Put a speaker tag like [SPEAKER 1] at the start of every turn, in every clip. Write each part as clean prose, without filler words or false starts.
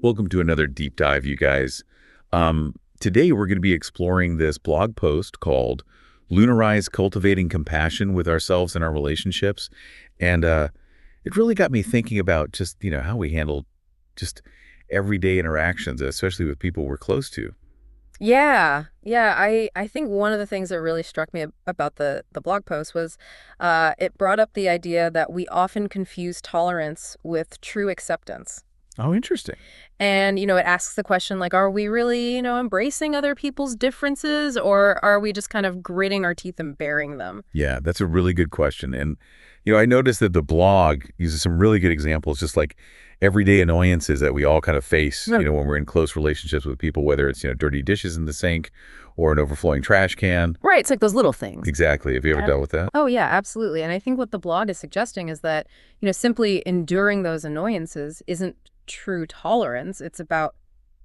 [SPEAKER 1] Welcome to another deep dive, you guys. Today we're going to be exploring this blog post called Lunarize Cultivating Compassion with Ourselves and Our Relationships. And it really got me thinking about just, how we handle just everyday interactions, especially with people we're close to.
[SPEAKER 2] I think one of the things that really struck me about the blog post was it brought up the idea that we often confuse tolerance with true acceptance.
[SPEAKER 1] Oh, interesting.
[SPEAKER 2] And, it asks the question, like, are we really, embracing other people's differences, or are we just kind of gritting our teeth and bearing them?
[SPEAKER 1] Yeah, that's a really good question. And, I noticed that the blog uses some really good examples, just like everyday annoyances that we all kind of face,
[SPEAKER 2] Yeah.
[SPEAKER 1] when we're in close relationships with people, whether it's, dirty dishes in the sink or an overflowing trash can.
[SPEAKER 2] Right, it's like those little things.
[SPEAKER 1] Exactly. Have you ever dealt with that?
[SPEAKER 2] Oh, yeah, absolutely. And I think what the blog is suggesting is that, simply enduring those annoyances isn't true tolerance. It's about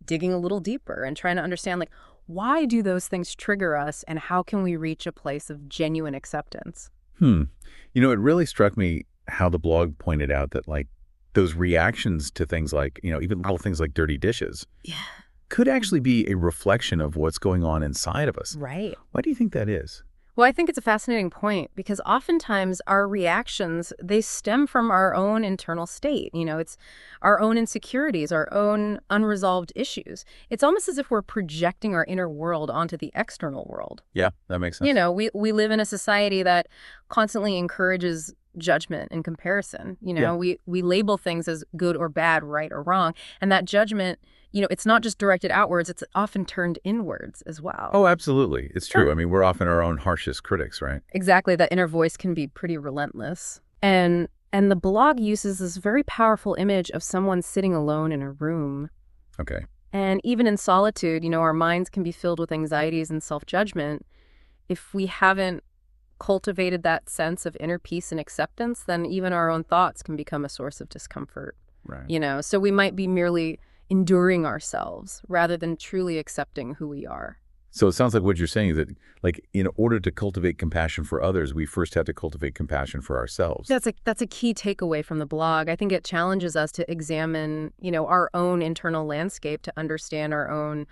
[SPEAKER 2] digging a little deeper and trying to understand, like, why do those things trigger us and how can we reach a place of genuine acceptance?
[SPEAKER 1] It really struck me how the blog pointed out that, like, those reactions to things like, even little things like dirty dishes
[SPEAKER 2] Yeah.
[SPEAKER 1] could actually be a reflection of what's going on inside of us.
[SPEAKER 2] Right.
[SPEAKER 1] Why do you think that is?
[SPEAKER 2] Well, I think it's a fascinating point because oftentimes our reactions, they stem from our own internal state. It's our own insecurities, our own unresolved issues. It's almost as if we're projecting our inner world onto the external world.
[SPEAKER 1] Yeah, that makes sense.
[SPEAKER 2] We live in a society that constantly encourages judgment and comparison.
[SPEAKER 1] Yeah.
[SPEAKER 2] We label things as good or bad, right or wrong. And that judgment, it's not just directed outwards, it's often turned inwards as well.
[SPEAKER 1] Oh, absolutely. It's true.
[SPEAKER 2] Sure.
[SPEAKER 1] I mean, we're often our own harshest critics, right?
[SPEAKER 2] Exactly. That inner voice can be pretty relentless. And the blog uses this very powerful image of someone sitting alone in a room.
[SPEAKER 1] Okay.
[SPEAKER 2] And even in solitude, our minds can be filled with anxieties and self-judgment. If we haven't cultivated that sense of inner peace and acceptance, then even our own thoughts can become a source of discomfort.
[SPEAKER 1] Right.
[SPEAKER 2] So we might be merely enduring ourselves rather than truly accepting who we are.
[SPEAKER 1] So it sounds like what you're saying is that, like, in order to cultivate compassion for others, we first have to cultivate compassion for ourselves.
[SPEAKER 2] That's a key takeaway from the blog. I think it challenges us to examine, our own internal landscape to understand our own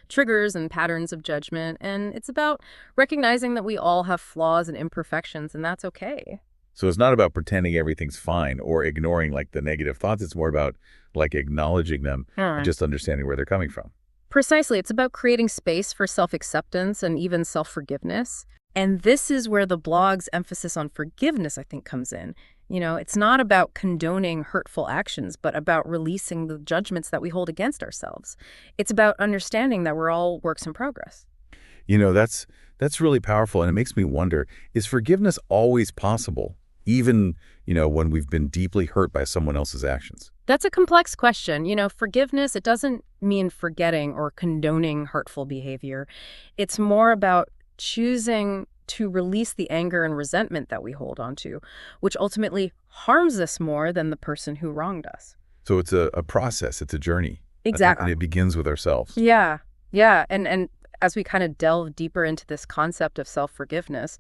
[SPEAKER 2] triggers and patterns of judgment. And it's about recognizing that we all have flaws and imperfections, and that's okay.
[SPEAKER 1] So it's not about pretending everything's fine or ignoring, like, the negative thoughts. It's more about, like, acknowledging them and just understanding where they're coming from.
[SPEAKER 2] Precisely. It's about creating space for self-acceptance and even self-forgiveness. And this is where the blog's emphasis on forgiveness, I think, comes in. It's not about condoning hurtful actions, but about releasing the judgments that we hold against ourselves. It's about understanding that we're all works in progress.
[SPEAKER 1] That's really powerful, and it makes me wonder, is forgiveness always possible, even, when we've been deeply hurt by someone else's actions?
[SPEAKER 2] That's a complex question. Forgiveness, it doesn't mean forgetting or condoning hurtful behavior. It's more about choosing to release the anger and resentment that we hold onto, which ultimately harms us more than the person who wronged us.
[SPEAKER 1] So it's a process, it's a journey.
[SPEAKER 2] Exactly.
[SPEAKER 1] And it begins with ourselves.
[SPEAKER 2] Yeah. And as we kind of delve deeper into this concept of self-forgiveness,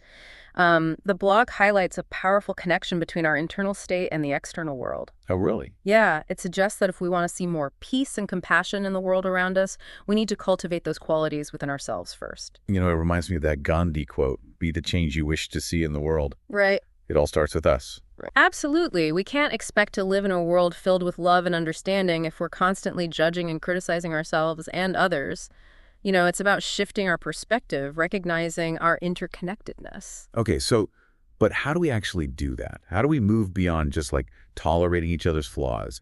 [SPEAKER 2] the blog highlights a powerful connection between our internal state and the external world.
[SPEAKER 1] Oh, really?
[SPEAKER 2] Yeah, it suggests that if we want to see more peace and compassion in the world around us, we need to cultivate those qualities within ourselves first.
[SPEAKER 1] It reminds me of that Gandhi quote, "Be the change you wish to see in the world."
[SPEAKER 2] Right.
[SPEAKER 1] It all starts with us.
[SPEAKER 2] Absolutely. We can't expect to live in a world filled with love and understanding if we're constantly judging and criticizing ourselves and others. It's about shifting our perspective, recognizing our interconnectedness.
[SPEAKER 1] Okay, but how do we actually do that? How do we move beyond just, like, tolerating each other's flaws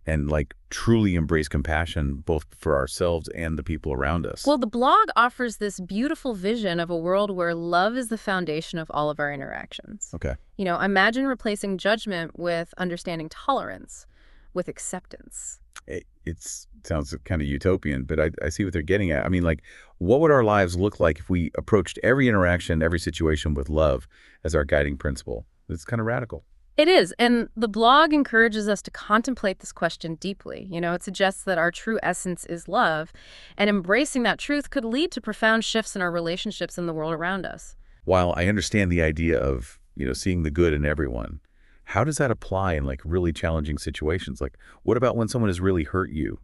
[SPEAKER 1] and, like, truly embrace compassion both for ourselves and the people around us?
[SPEAKER 2] Well, the blog offers this beautiful vision of a world where love is the foundation of all of our interactions.
[SPEAKER 1] Okay.
[SPEAKER 2] Imagine replacing judgment with understanding tolerance, with acceptance.
[SPEAKER 1] It sounds kind of utopian, but I see what they're getting at. I mean, like, what would our lives look like if we approached every interaction, every situation with love as our guiding principle? It's kind of radical.
[SPEAKER 2] It is, and the blog encourages us to contemplate this question deeply. It suggests that our true essence is love, and embracing that truth could lead to profound shifts in our relationships and the world around us.
[SPEAKER 1] While I understand the idea of, seeing the good in everyone, how does that apply in, like, really challenging situations? Like, what about when someone has really hurt you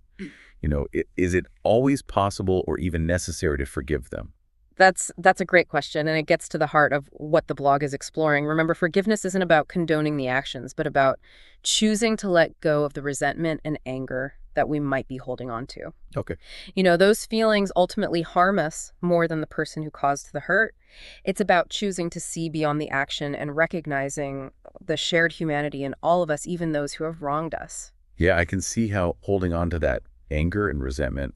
[SPEAKER 1] Is it always possible or even necessary to forgive them?
[SPEAKER 2] That's a great question, and it gets to the heart of what the blog is exploring. Remember, forgiveness isn't about condoning the actions, but about choosing to let go of the resentment and anger that we might be holding on to.
[SPEAKER 1] Okay.
[SPEAKER 2] Those feelings ultimately harm us more than the person who caused the hurt. It's about choosing to see beyond the action and recognizing the shared humanity in all of us, even those who have wronged us.
[SPEAKER 1] Yeah, I can see how holding on to that anger and resentment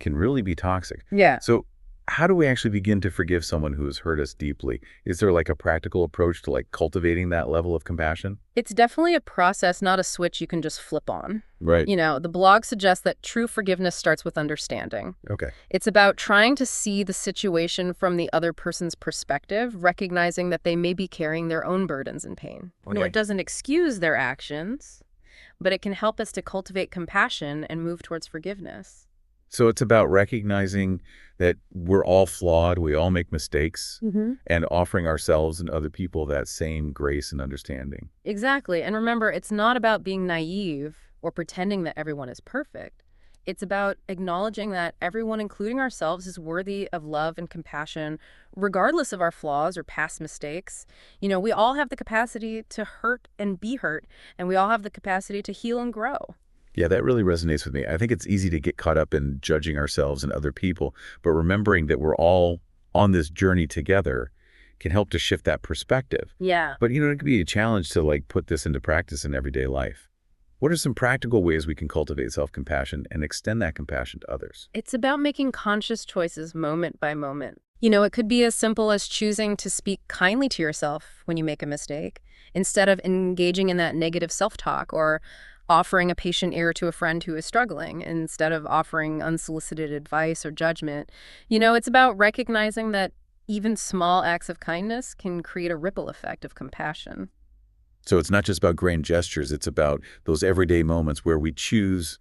[SPEAKER 1] can really be toxic.
[SPEAKER 2] Yeah.
[SPEAKER 1] So how do we actually begin to forgive someone who has hurt us deeply? Is there like a practical approach to like cultivating that level of compassion?
[SPEAKER 2] It's definitely a process, not a switch you can just flip on.
[SPEAKER 1] Right.
[SPEAKER 2] The blog suggests that true forgiveness starts with understanding.
[SPEAKER 1] Okay.
[SPEAKER 2] It's about trying to see the situation from the other person's perspective, recognizing that they may be carrying their own burdens and pain.
[SPEAKER 1] Okay.
[SPEAKER 2] It doesn't excuse their actions, but it can help us to cultivate compassion and move towards forgiveness.
[SPEAKER 1] So it's about recognizing that we're all flawed, we all make mistakes,
[SPEAKER 2] Mm-hmm.
[SPEAKER 1] and offering ourselves and other people that same grace and understanding.
[SPEAKER 2] Exactly. And remember, it's not about being naive or pretending that everyone is perfect. It's about acknowledging that everyone, including ourselves, is worthy of love and compassion, regardless of our flaws or past mistakes. We all have the capacity to hurt and be hurt, and we all have the capacity to heal and grow.
[SPEAKER 1] Yeah, that really resonates with me. I think it's easy to get caught up in judging ourselves and other people, but remembering that we're all on this journey together can help to shift that perspective.
[SPEAKER 2] Yeah.
[SPEAKER 1] But, it can be a challenge to like put this into practice in everyday life. What are some practical ways we can cultivate self-compassion and extend that compassion to others?
[SPEAKER 2] It's about making conscious choices moment by moment. It could be as simple as choosing to speak kindly to yourself when you make a mistake, instead of engaging in that negative self-talk, or offering a patient ear to a friend who is struggling instead of offering unsolicited advice or judgment. It's about recognizing that even small acts of kindness can create a ripple effect of compassion.
[SPEAKER 1] So it's not just about grand gestures, it's about those everyday moments where we choose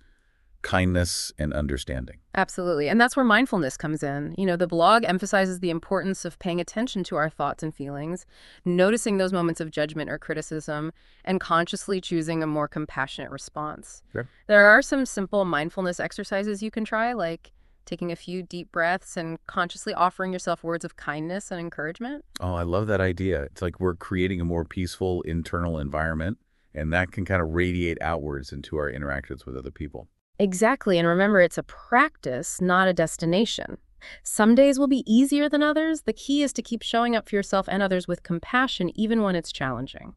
[SPEAKER 1] kindness and understanding.
[SPEAKER 2] Absolutely. And that's where mindfulness comes in. The blog emphasizes the importance of paying attention to our thoughts and feelings, noticing those moments of judgment or criticism, and consciously choosing a more compassionate response.
[SPEAKER 1] Sure.
[SPEAKER 2] There are some simple mindfulness exercises you can try, like taking a few deep breaths and consciously offering yourself words of kindness and encouragement.
[SPEAKER 1] Oh, I love that idea. It's like we're creating a more peaceful internal environment, and that can kind of radiate outwards into our interactions with other people.
[SPEAKER 2] Exactly. And remember, it's a practice, not a destination. Some days will be easier than others. The key is to keep showing up for yourself and others with compassion, even when it's challenging.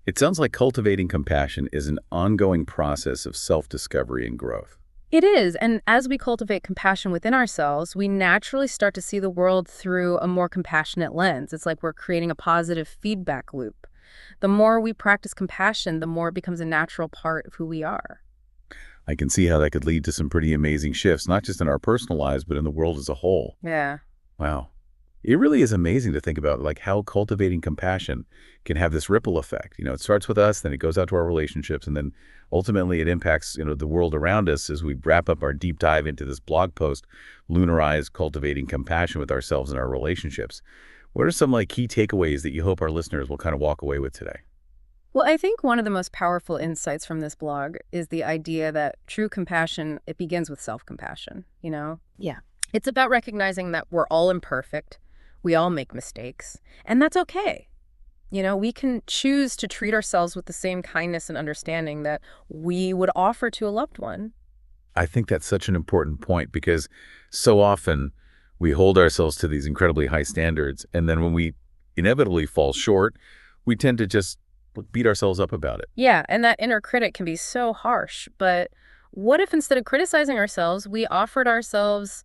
[SPEAKER 1] It sounds like cultivating compassion is an ongoing process of self-discovery and growth.
[SPEAKER 2] It is. And as we cultivate compassion within ourselves, we naturally start to see the world through a more compassionate lens. It's like we're creating a positive feedback loop. The more we practice compassion, the more it becomes a natural part of who we are.
[SPEAKER 1] I can see how that could lead to some pretty amazing shifts, not just in our personal lives, but in the world as a whole.
[SPEAKER 2] Yeah.
[SPEAKER 1] Wow. It really is amazing to think about like how cultivating compassion can have this ripple effect. It starts with us, then it goes out to our relationships, and then ultimately it impacts, the world around us as we wrap up our deep dive into this blog post, Lunarize Cultivating Compassion with Ourselves and Our Relationships. What are some like key takeaways that you hope our listeners will kind of walk away with today?
[SPEAKER 2] Well, I think one of the most powerful insights from this blog is the idea that true compassion, it begins with self-compassion, Yeah. It's about recognizing that we're all imperfect, we all make mistakes, and that's okay. We can choose to treat ourselves with the same kindness and understanding that we would offer to a loved one.
[SPEAKER 1] I think that's such an important point because so often we hold ourselves to these incredibly high standards, and then when we inevitably fall short, we tend to just beat ourselves up about it.
[SPEAKER 2] Yeah, and that inner critic can be so harsh, but what if instead of criticizing ourselves, we offered ourselves,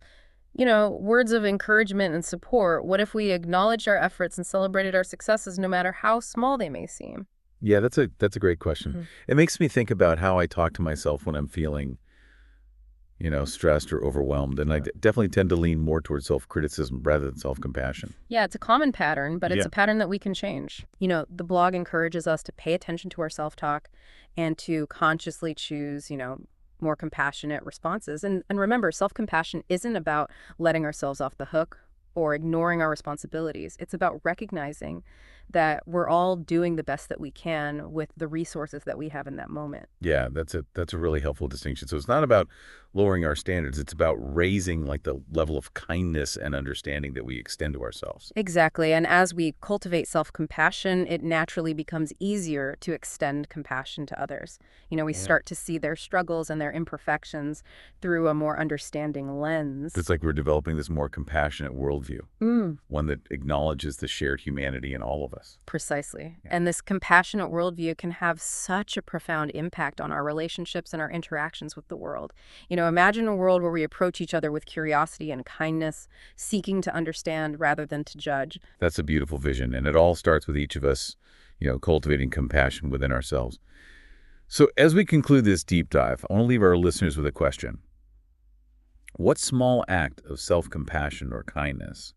[SPEAKER 2] words of encouragement and support? What if we acknowledged our efforts and celebrated our successes no matter how small they may seem?
[SPEAKER 1] Yeah, that's a great question.
[SPEAKER 2] Mm-hmm.
[SPEAKER 1] It makes me think about how I talk to myself when I'm feeling, stressed or overwhelmed. And I definitely tend to lean more towards self-criticism rather than self-compassion.
[SPEAKER 2] Yeah, it's a common pattern, but it's
[SPEAKER 1] Yeah.
[SPEAKER 2] a pattern that we can change. The blog encourages us to pay attention to our self-talk and to consciously choose, more compassionate responses. And remember, self-compassion isn't about letting ourselves off the hook or ignoring our responsibilities. It's about recognizing that we're all doing the best that we can with the resources that we have in that moment.
[SPEAKER 1] Yeah, that's a really helpful distinction. So it's not about lowering our standards, it's about raising like the level of kindness and understanding that we extend to ourselves.
[SPEAKER 2] Exactly. And as we cultivate self-compassion, it naturally becomes easier to extend compassion to others. We
[SPEAKER 1] Yeah.
[SPEAKER 2] start to see their struggles and their imperfections through a more understanding lens.
[SPEAKER 1] It's like we're developing this more compassionate worldview,
[SPEAKER 2] Mm.
[SPEAKER 1] one that acknowledges the shared humanity in all of us.
[SPEAKER 2] Precisely.
[SPEAKER 1] Yeah.
[SPEAKER 2] And this compassionate worldview can have such a profound impact on our relationships and our interactions with the world. Imagine a world where we approach each other with curiosity and kindness, seeking to understand rather than to judge.
[SPEAKER 1] That's a beautiful vision, and it all starts with each of us, cultivating compassion within ourselves. So as we conclude this deep dive, I want to leave our listeners with a question. What small act of self-compassion or kindness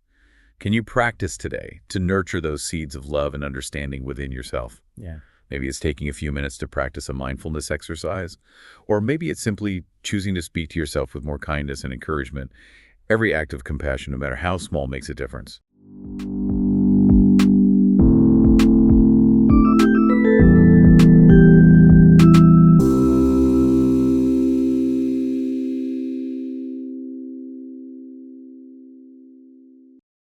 [SPEAKER 1] can you practice today to nurture those seeds of love and understanding within yourself?
[SPEAKER 2] Yeah.
[SPEAKER 1] Maybe it's taking a few minutes to practice a mindfulness exercise, or maybe it's simply choosing to speak to yourself with more kindness and encouragement. Every act of compassion, no matter how small, makes a difference.